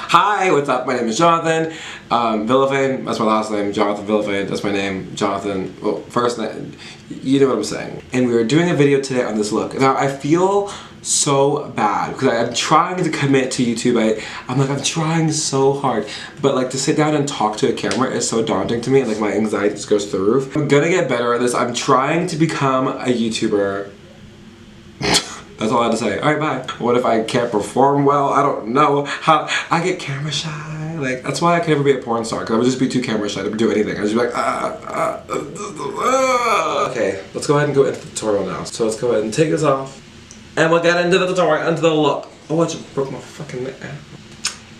Hi, what's up? My name is Jonathan. Villafane, that's my last name. Jonathan Villafane, that's my name. Jonathan, well, first name, you know what I'm saying. And we were doing a video today on this look. Now, I feel so bad because I'm trying to commit to YouTube. I'm trying so hard. But like to sit down and talk to a camera is so daunting to me. Like my anxiety just goes through the roof. I'm gonna get better at this. I'm trying to become a YouTuber. That's all I had to say. Alright, bye. What if I can't perform well? I don't know. How I get camera shy. Like, that's why I can never be a porn star, because I would just be too camera shy to do anything. I would just be like, Okay, let's go ahead and go into the tutorial now. So let's go ahead and take this off. And we'll get into the tutorial, into the look. Oh, I just broke my fucking neck.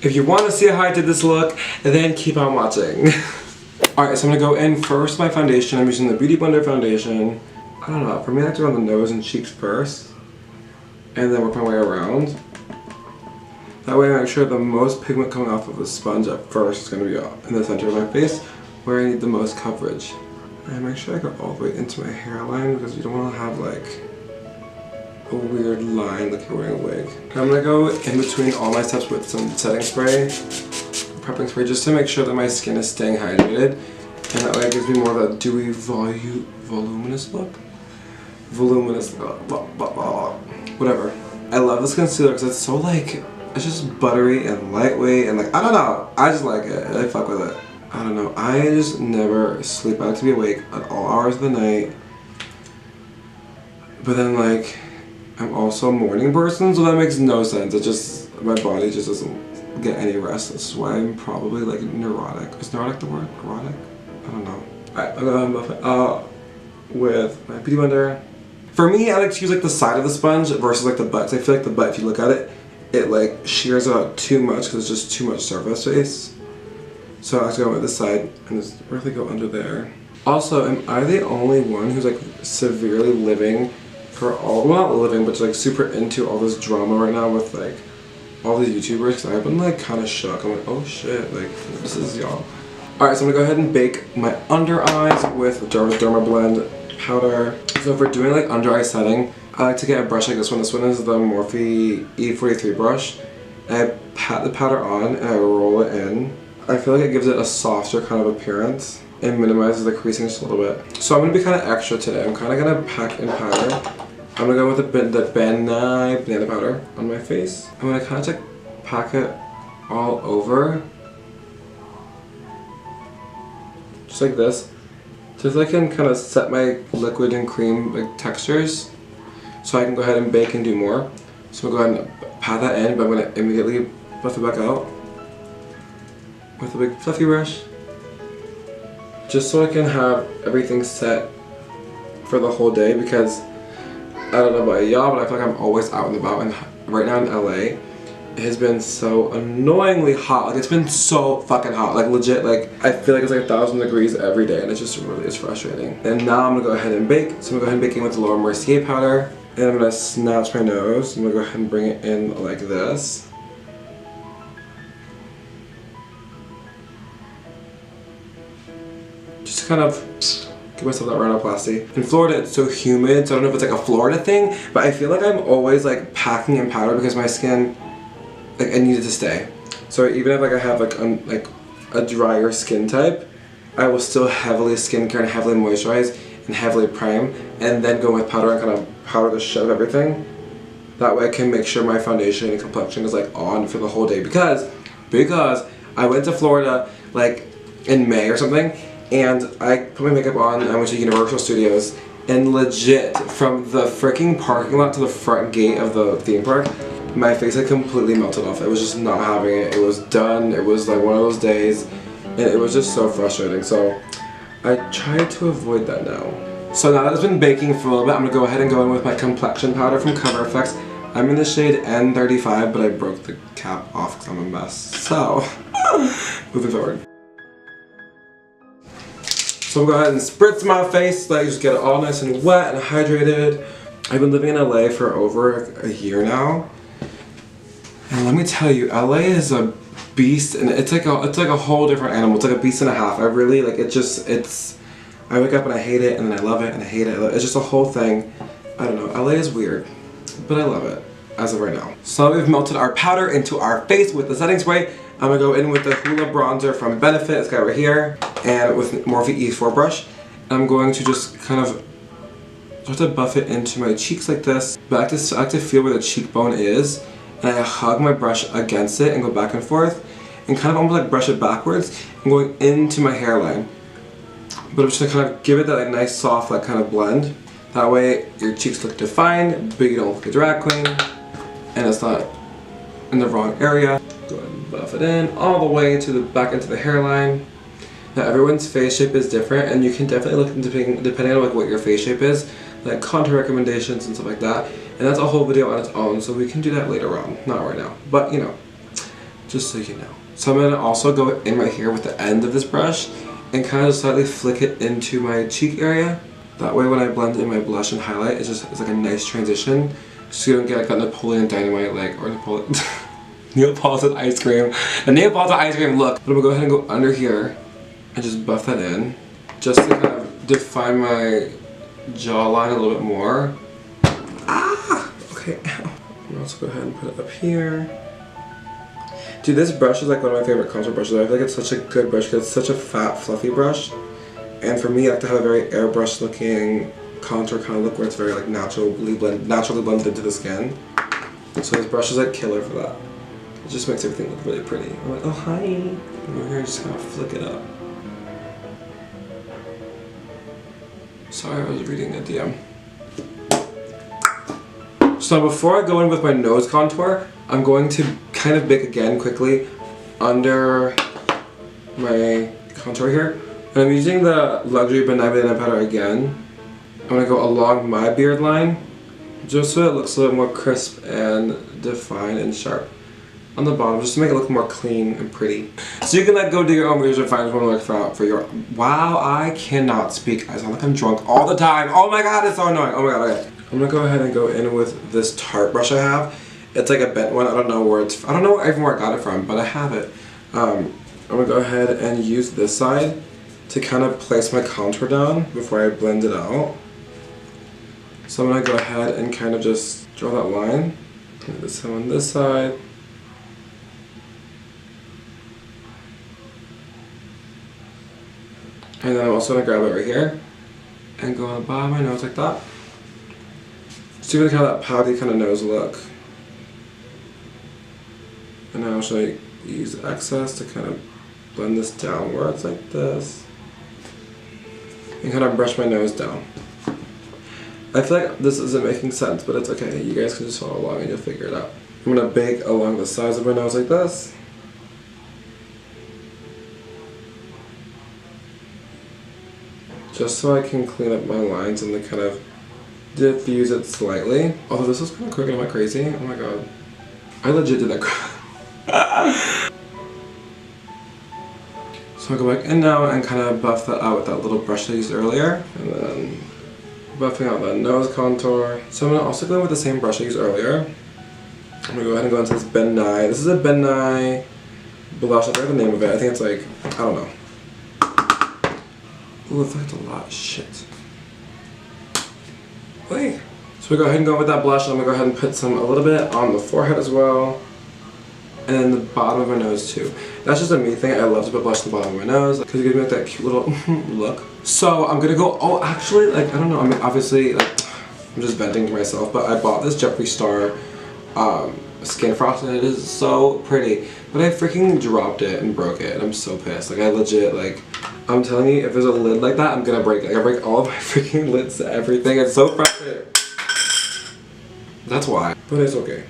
If you want to see how I did this look, then keep on watching. Alright, so I'm going to go in first with my foundation. I'm using the Beauty Blender foundation. I don't know, for me I like to go on the nose and cheeks first. And then work my way around. That way I make sure the most pigment coming off of the sponge at first is going to be in the center of my face, where I need the most coverage. And make sure I go all the way into my hairline, because you don't want to have like a weird line like you're wearing a wig. I'm going to go in between all my steps with some setting spray, prepping spray, just to make sure that my skin is staying hydrated. And that way it gives me more of a dewy, voluminous look. Whatever. I love this concealer because it's so like, it's just buttery and lightweight and like, I don't know. I just like it. I fuck with it. I don't know. I just never sleep. I like to be awake at all hours of the night. But then like, I'm also a morning person, so that makes no sense. It just, my body just doesn't get any rest. That's why I'm probably like neurotic. Is neurotic the word? Neurotic? I don't know. Alright, I'm gonna with my Beauty Blender. For me, I like to use like the side of the sponge versus like the butt, because I feel like the butt, if you look at it, it like shears out too much because it's just too much surface space. So I have to go with this side and just really go under there. Also, am I the only one who's like severely living for all, well not living, but like super into all this drama right now with like all these YouTubers? Because I've been like kind of shook. I'm like, oh shit, like this is y'all. Alright, so I'm gonna go ahead and bake my under eyes with Derma Blend powder. So if we're doing like under eye setting, I like to get a brush like this one. This one is the Morphe E43 brush. And I pat the powder on and I roll it in. I feel like it gives it a softer kind of appearance and minimizes the creasing just a little bit. So I'm going to be kind of extra today. I'm kind of going to pack in powder. I'm going to go with the banana powder on my face. I'm going to kind of like pack it all over. Just like this. So I can kind of set my liquid and cream like textures, so I can go ahead and bake and do more. So we'll go ahead and pat that in, but I'm going to immediately buff it back out with a big fluffy brush, just so I can have everything set for the whole day, because I don't know about y'all, but I feel like I'm always out and about, and right now in LA, it has been so annoyingly hot. Like, it's been so fucking hot. Like, legit, like, I feel like it's like 1,000 degrees every day, and it just really is frustrating. And now I'm gonna go ahead and bake. So I'm gonna go ahead and bake in with the Laura Mercier powder. And I'm gonna snatch my nose. I'm gonna go ahead and bring it in like this. Just to kind of give myself that rhinoplasty. In Florida, it's so humid, so I don't know if it's like a Florida thing, but I feel like I'm always like packing in powder because my skin, like, I need it to stay. So even if like I have like a drier skin type, I will still heavily skincare and heavily moisturize and heavily prime, and then go with powder and kind of powder the shit of everything. That way I can make sure my foundation and complexion is like on for the whole day, because I went to Florida like in May or something, and I put my makeup on and I went to Universal Studios, and legit from the freaking parking lot to the front gate of the theme park, my face had completely melted off. It was just not having it. It was done. It was like one of those days, and it was just so frustrating. So I tried to avoid that now. So now that it's been baking for a little bit, I'm gonna go ahead and go in with my complexion powder from Cover FX. I'm in the shade N35, but I broke the cap off because I'm a mess. So moving forward. So I'm gonna go ahead and spritz my face, like just get it all nice and wet and hydrated. I've been living in LA for over a year now. And let me tell you, LA is a beast, and it's like a whole different animal. It's like a beast and a half. I really like it. I wake up and I hate it, and then I love it, and I hate it. It's just a whole thing. I don't know. LA is weird, but I love it. as of right now. So we've melted our powder into our face with the setting spray. I'm gonna go in with the Hoola bronzer from Benefit, this guy right here, and with Morphe E4 brush. I'm going to just kind of start to buff it into my cheeks like this. But I like to feel where the cheekbone is, and I hug my brush against it and go back and forth, and kind of almost like brush it backwards and going into my hairline. But I'm just gonna kind of give it that like nice soft like kind of blend. That way your cheeks look defined, but you don't look like a drag queen, and it's not in the wrong area. Go ahead and buff it in all the way to the back into the hairline. Now everyone's face shape is different, and you can definitely look depending on like what your face shape is, like contour recommendations and stuff like that. And that's a whole video on its own, so we can do that later on, not right now. But you know, just so you know. So I'm gonna also go in right here with the end of this brush and kind of slightly flick it into my cheek area. That way when I blend in my blush and highlight, it's like a nice transition. So you don't get like that Napoleon Dynamite like, or Napoleon Neapolitan ice cream. The Neapolitan ice cream look. But I'm gonna go ahead and go under here and just buff that in. Just to kind of define my jawline a little bit more. Ah! Okay, ow. I'll also go ahead and put it up here. Dude, this brush is like one of my favorite contour brushes. I feel like it's such a good brush because it's such a fat, fluffy brush. And for me, I like to have a very airbrush looking contour kind of look where it's very like naturally blended into the skin. So this brush is like killer for that. It just makes everything look really pretty. I'm like, oh hi. And we're here just kind of flick it up. Sorry, I was reading a DM. So before I go in with my nose contour, I'm going to kind of bake again quickly under my contour here. And I'm using the Luxury Banana powder again. I'm going to go along my beard line, just so it looks a little more crisp and defined and sharp on the bottom, just to make it look more clean and pretty. So you can like go do your own research and find what to look for your. Wow, I cannot speak. I sound like I'm drunk all the time. Oh my god, it's so annoying. Oh my god, okay. I'm gonna go ahead and go in with this Tarte brush I have. It's like a bent one. I don't know where it's. I don't know even where I got it from, but I have it. I'm gonna go ahead and use this side to kind of place my contour down before I blend it out. So I'm gonna go ahead and kind of just draw that line. This one on this side. And then I'm also gonna grab it right here and go on the bottom of my nose like that. So you really kind of that pouty kind of nose look. And then I'll actually use the excess to kind of blend this downwards like this. And kind of brush my nose down. I feel like this isn't making sense, but it's okay. You guys can just follow along and you'll figure it out. I'm gonna bake along the sides of my nose like this. Just so I can clean up my lines and then kind of diffuse it slightly. Although this is kind of quick, am I crazy? Oh my god. I legit did that. So I go back in now and kind of buff that out with that little brush I used earlier. And then buffing out that nose contour. So I'm going to also go in with the same brush I used earlier. I'm going to go ahead and go into this Ben Nye. This is a Ben Nye blush. I forgot the name of it. I think it's like, I don't know. Ooh, it looks like a lot of shit. Wait. So we go ahead and go with that blush. I'm going to go ahead and put a little bit on the forehead as well. And then the bottom of my nose too. That's just a me thing. I love to put blush on the bottom of my nose because it gives me like that cute little look. So I'm gonna go, oh actually, like, I don't know, I mean obviously, like, I'm just venting to myself, but I bought this Jeffree Star skin frost and it is so pretty. But I freaking dropped it and broke it and I'm so pissed. Like I legit, like, I'm telling you, if there's a lid like that, I'm gonna break it. Like I break all of my freaking lids to everything. It's so frustrating. That's why, but it's okay.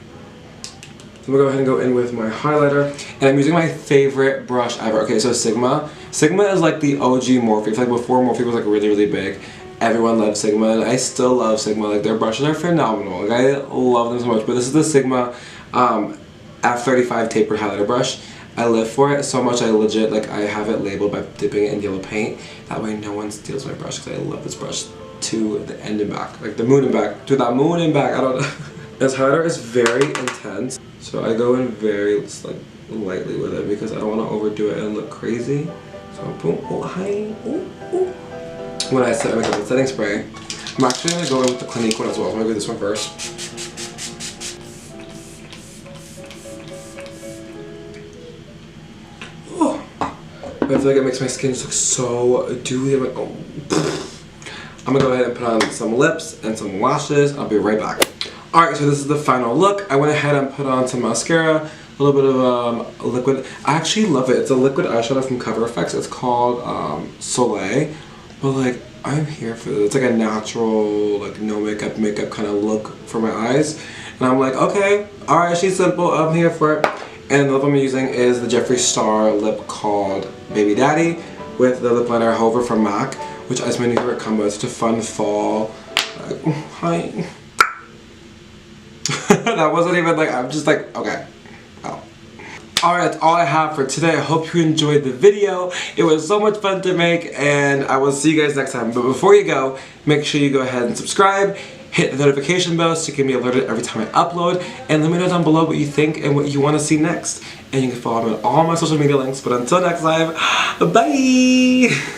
So I'm gonna go ahead and go in with my highlighter, and I'm using my favorite brush ever. Okay, so Sigma. Sigma is like the OG Morphe. It's like before Morphe was like really, really big. Everyone loved Sigma, and I still love Sigma. Like their brushes are phenomenal. Like I love them so much. But this is the Sigma F35 tapered highlighter brush. I live for it so much. I legit like I have it labeled by dipping it in yellow paint. That way no one steals my brush because I love this brush to the end and back, like the moon and back, to the moon and back. I don't know. This highlighter is very intense. So I go in very like lightly with it because I don't want to overdo it and look crazy. So boom, oh hi, ooh, ooh. When I set my makeup with setting spray, I'm actually gonna go in with the Clinique one as well. So I'm gonna do this one first. but I feel like it makes my skin just look so dewy. I'm like, oh. I'm gonna go ahead and put on some lips and some lashes. I'll be right back. Alright, so this is the final look. I went ahead and put on some mascara, a little bit of liquid. I actually love it. It's a liquid eyeshadow from Cover FX. It's called Soleil. But like, I'm here for this. It's like a natural, like no makeup kind of look for my eyes. And I'm like, okay, alright, she's simple. I'm here for it. And the lip I'm using is the Jeffree Star lip called Baby Daddy with the lip liner Hover from MAC, which is my new favorite combo. It's such a fun fall. Like, hi. That wasn't even like, I'm just like, okay. Oh. Alright, that's all I have for today. I hope you enjoyed the video. It was so much fun to make, and I will see you guys next time. But before you go, make sure you go ahead and subscribe. Hit the notification bell so you can be alerted every time I upload, and let me know down below what you think and what you want to see next. And you can follow me on all my social media links. But until next time, bye!